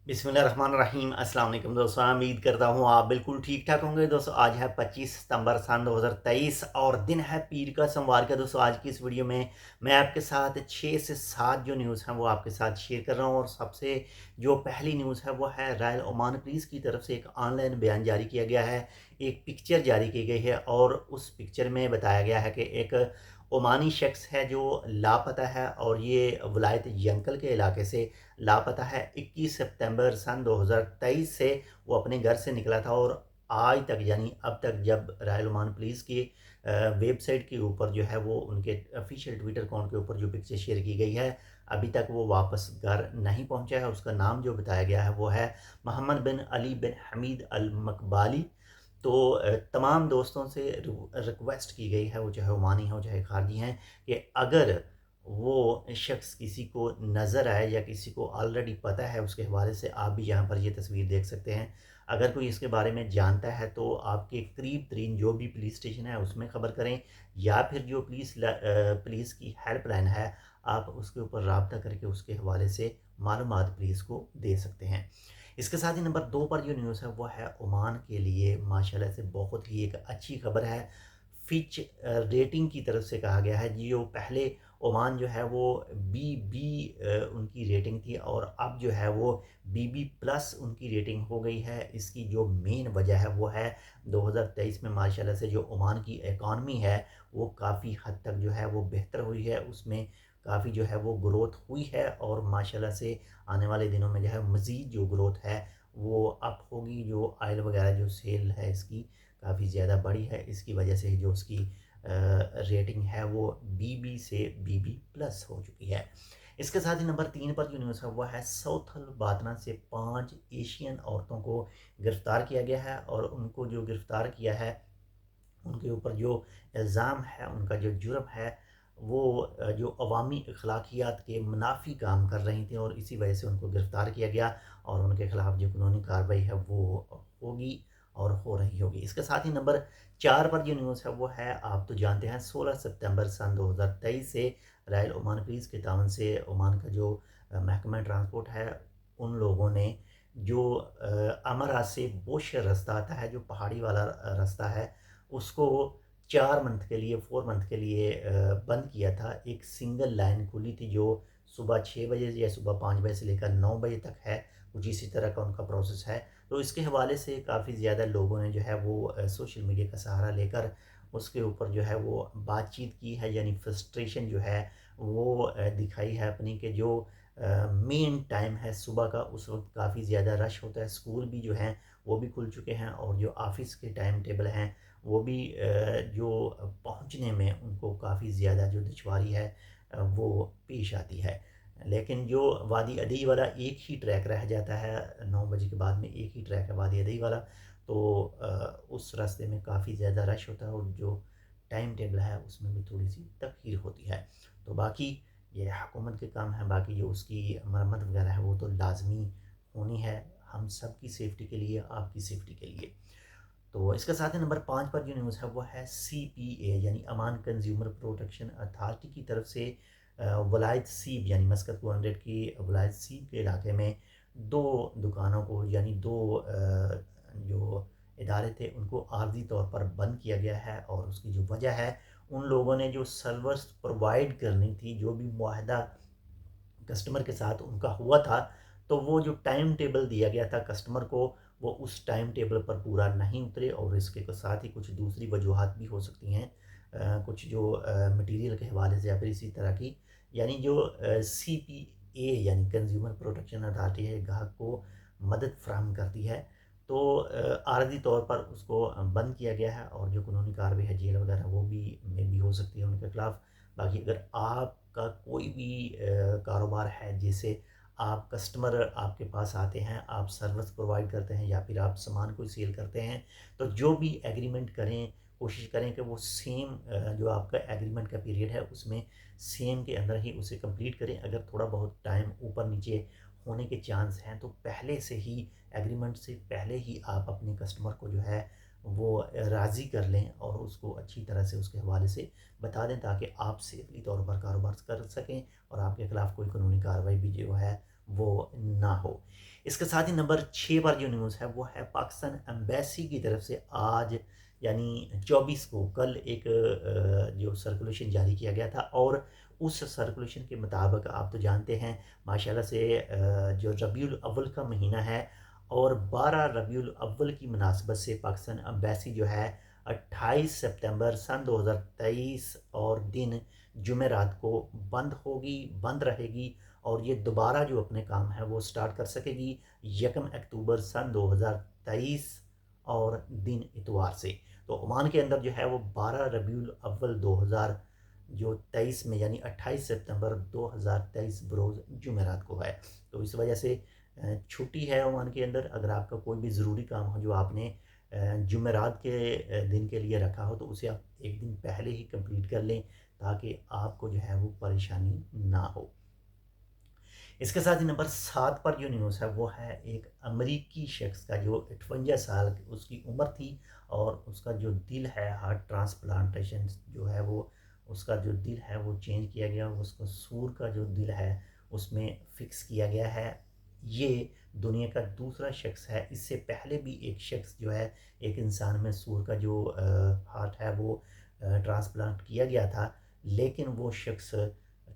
बिस्मिल्लाहिर्रहमानिर्रहीम। अस्सलाम वालेकुम दोस्तों, उम्मीद करता हूँ आप बिल्कुल ठीक ठाक होंगे। दोस्तों आज है 25 सितंबर सन 2023 और दिन है पीर का सोमवार का। दोस्तों आज की इस वीडियो में मैं आपके साथ 6 से 7 जो न्यूज़ हैं वो आपके साथ शेयर कर रहा हूँ। और सबसे जो पहली न्यूज़ है वो है रॉयल ओमान पुलिस की तरफ से एक ऑनलाइन बयान जारी किया गया है, एक पिक्चर जारी की गई है और उस पिक्चर में बताया गया है कि एक ओमानी शख्स है जो लापता है और ये वलायत यंकल के इलाके से लापता है। 21 सितंबर सन 2023 से वो अपने घर से निकला था और आज तक यानी अब तक जब रॉयल ओमान पुलिस की वेबसाइट के ऊपर जो है वो उनके ऑफिशियल ट्विटर अकाउंट के ऊपर जो पिक्चर शेयर की गई है, अभी तक वो वापस घर नहीं पहुंचा है। उसका नाम जो बताया गया है वो है मोहम्मद बिन अली बिन हमीद अल मकबाली। तो तमाम दोस्तों से रिक्वेस्ट की गई है, वो चाहे ओमानी हो चाहे खारजी हैं, कि अगर वो शख्स किसी को नज़र आए या किसी को ऑलरेडी पता है, उसके हवाले से आप भी यहाँ पर ये तस्वीर देख सकते हैं। अगर कोई इसके बारे में जानता है तो आपके करीब तरीन जो भी पुलिस स्टेशन है उसमें ख़बर करें, या फिर जो पुलिस की हेल्पलाइन है आप उसके ऊपर रब्ता करके उसके हवाले से मालूमात पुलिस को दे सकते हैं। इसके साथ ही नंबर 2 पर जो न्यूज़ है वो है ओमान के लिए माशाल्लाह से बहुत ही एक अच्छी खबर है। फिच रेटिंग की तरफ से कहा गया है जी, जो पहले ओमान जो है वो बीबी उनकी रेटिंग थी और अब जो है वो बीबी प्लस उनकी रेटिंग हो गई है। इसकी जो मेन वजह है वो है 2023 में माशाल्लाह से जो ओमान की इकॉनमी है वो काफ़ी हद तक जो है वो बेहतर हुई है, उसमें काफ़ी जो है वो ग्रोथ हुई है और माशाल्लाह से आने वाले दिनों में जो है मज़ीद जो ग्रोथ है वो अप होगी। जो ऑयल वगैरह जो सेल है इसकी काफ़ी ज़्यादा बढ़ी है, इसकी वजह से जो उसकी रेटिंग है वो बीबी से बीबी प्लस हो चुकी है। इसके साथ ही नंबर 3 पर जो न्यूज़ है वो है सौथल बातना से 5 एशियन औरतों को गिरफ़्तार किया गया है और उनको जो गिरफ़्तार किया है उनके ऊपर जो इल्ज़ाम है, उनका जो जुर्म है वो जो अवामी अखलाकियात के मुनाफी काम कर रही थी और इसी वजह से उनको गिरफ़्तार किया गया और उनके ख़िलाफ़ जो कानूनी कार्रवाई है वो होगी और हो रही होगी। इसके साथ ही नंबर 4 पर जो न्यूज़ है वो है, आप तो जानते हैं 16 सितंबर सन 2023 से रॉयल ओमान पुलिस के तावन से ओमान का जो महकमा ट्रांसपोर्ट है, उन लोगों ने जो अमरा से बोशर रास्ता आता है, जो पहाड़ी वाला रास्ता है, उसको 4 मंथ के लिए 4 मंथ के लिए बंद किया था। एक सिंगल लाइन खुली थी जो सुबह 6 बजे या सुबह 5 बजे से लेकर 9 बजे तक है, कुछ इसी तरह का उनका प्रोसेस है। तो इसके हवाले से काफ़ी ज़्यादा लोगों ने जो है वो सोशल मीडिया का सहारा लेकर उसके ऊपर जो है वो बातचीत की है, यानी फ्रस्ट्रेशन जो है वो दिखाई है अपनी, कि जो मेन टाइम है सुबह का उस वक्त काफ़ी ज़्यादा रश होता है, स्कूल भी जो हैं वो भी खुल चुके हैं और जो ऑफ़िस के टाइम टेबल हैं वो भी जो पहुंचने में उनको काफ़ी ज़्यादा जो दुश्वारी है वो पेश आती है। लेकिन जो वादी अदई वाला एक ही ट्रैक रह जाता है, 9 बजे के बाद में एक ही ट्रैक है वादी अदई वाला, तो उस रास्ते में काफ़ी ज़्यादा रश होता है और जो टाइम टेबल है उसमें भी थोड़ी सी तख़ीर होती है। तो बाकी ये हुकूमत के काम है, बाकी जो उसकी मरम्मत वगैरह है वो तो लाजमी होनी है, हम सब की सेफ्टी के लिए, आपकी सेफ्टी के लिए। तो इसके साथ ही नंबर 5 पर जो न्यूज़ है वो है सीपीए यानी अमान कंज्यूमर प्रोटेक्शन अथॉरिटी की तरफ से वलायत सीब यानी मस्कत 200 की वलायत सीब के इलाके में 2 दुकानों को यानी 2 जो इदारे थे उनको आर्जी तौर पर बंद किया गया है। और उसकी जो वजह है, उन लोगों ने जो सर्विस प्रोवाइड करनी थी, जो भी मुआहदा कस्टमर के साथ उनका हुआ था, तो वो जो टाइम टेबल दिया गया था कस्टमर को, वो उस टाइम टेबल पर पूरा नहीं उतरे और इसके साथ ही कुछ दूसरी वजूहात भी हो सकती हैं, कुछ जो मटेरियल के हवाले से या फिर इसी तरह की, यानी जो सीपीए यानी कंज्यूमर प्रोटेक्शन अथॉरिटी है, ग्राहक को मदद फ्राहम करती है, तो आर्जी तौर पर उसको बंद किया गया है और जो कानूनी कार्रवाई है जेल वगैरह वो भी हो सकती है उनके खिलाफ़। बाकी अगर आपका कोई भी कारोबार है जिसे आप कस्टमर आपके पास आते हैं, आप सर्विस प्रोवाइड करते हैं या फिर आप सामान कोई सेल करते हैं, तो जो भी एग्रीमेंट करें, कोशिश करें कि वो सेम जो आपका एग्रीमेंट का पीरियड है उसमें सेम के अंदर ही उसे कंप्लीट करें। अगर थोड़ा बहुत टाइम ऊपर नीचे होने के चांस हैं तो पहले से ही, एग्रीमेंट से पहले ही आप अपने कस्टमर को जो है वो राज़ी कर लें और उसको अच्छी तरह से उसके हवाले से बता दें, ताकि आप सेफली तौर पर कारोबार कर सकें और आपके खिलाफ़ कोई कानूनी कार्रवाई भी जो है वो ना हो। इसके साथ ही नंबर 6 पर जो न्यूज़ है वो है पाकिस्तान एम्बेसी की तरफ से आज यानी 24 को कल एक जो सर्कुलेशन जारी किया गया था, और उस सर्कुलेशन के मुताबिक आप तो जानते हैं माशाल्लाह से जो रबीउल अव्वल का महीना है और 12 रबीउल अव्वल की मुनासबत से पाकिस्तान एम्बेसी जो है 28 सितंबर सन 2023 और दिन जुमेरात को बंद होगी, बंद रहेगी, और ये दोबारा जो अपने काम है वो स्टार्ट कर सकेगी 1 अक्टूबर सन 2023 और दिन इतवार से। तो ओमान के अंदर जो है वो 12 रबीउल अव्वल 2000 जो 23 में यानी 28 सितंबर 2023 बरोज़ जुमेरात को है। तो इस वजह से छुट्टी है ओमान के अंदर। अगर आपका कोई भी ज़रूरी काम हो जो आपने जुमेरात के दिन के लिए रखा हो तो उसे आप एक दिन पहले ही कंप्लीट कर लें ताकि आपको जो है वो परेशानी ना हो। इसके साथ ही नंबर 7 पर जो न्यूज़ है वो है एक अमेरिकी शख्स का जो 58 साल उसकी उम्र थी, और उसका जो दिल है हार्ट ट्रांसप्लांटेशन जो है वो उसका जो दिल है वो चेंज किया गया, उसको सूर का जो दिल है उसमें फिक्स किया गया है। ये दुनिया का दूसरा शख्स है। इससे पहले भी एक शख्स जो है एक इंसान में सूर का जो हार्ट है वो ट्रांसप्लांट किया गया था, लेकिन वो शख्स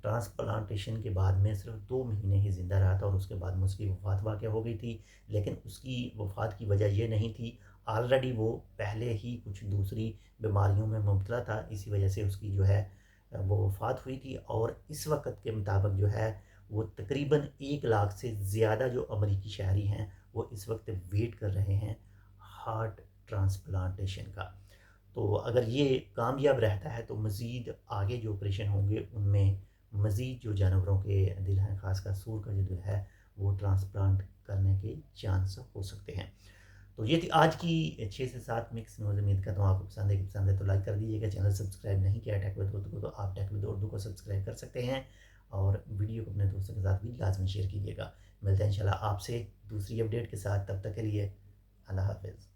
ट्रांसप्लांटेशन के बाद में सिर्फ 2 महीने ही ज़िंदा रहा था और उसके बाद में उसकी वफ़ात वाक़या हो गई थी। लेकिन उसकी वफ़ात की वजह ये नहीं थी, ऑलरेडी वो पहले ही कुछ दूसरी बीमारियों में मुब्तला था, इसी वजह से उसकी जो है वो वफ़ात हुई थी। और इस वक़्त के मुताबिक जो है वो तकरीबन 1 लाख से ज़्यादा जो अमरीकी शहरी हैं वो इस वक्त वेट कर रहे हैं हार्ट ट्रांसप्लांटेशन का। तो अगर ये कामयाब रहता है तो मज़ीद आगे जो ऑपरेशन होंगे उनमें मज़ीद जो जानवरों के दिल हैं, ख़ासकर सूअर का जो दिल है वो ट्रांसप्लांट करने के चांस हो सकते हैं। तो ये थी आज की 6 से 7 मिक्स न्यूज़। उम्मीद करता हूँ आपको पसंद है तो लाइक कर दीजिएगा। चैनल सब्सक्राइब नहीं किया टेक विद उर्दू को तो आप टेक विद उर्दू को सब्सक्राइब कर सकते हैं, और वीडियो को अपने दोस्तों के साथ भी लाजमी शेयर कीजिएगा। मिलते हैं इंशाल्लाह आपसे दूसरी अपडेट के साथ, तब तक के लिए अल्लाह हाफ़िज़।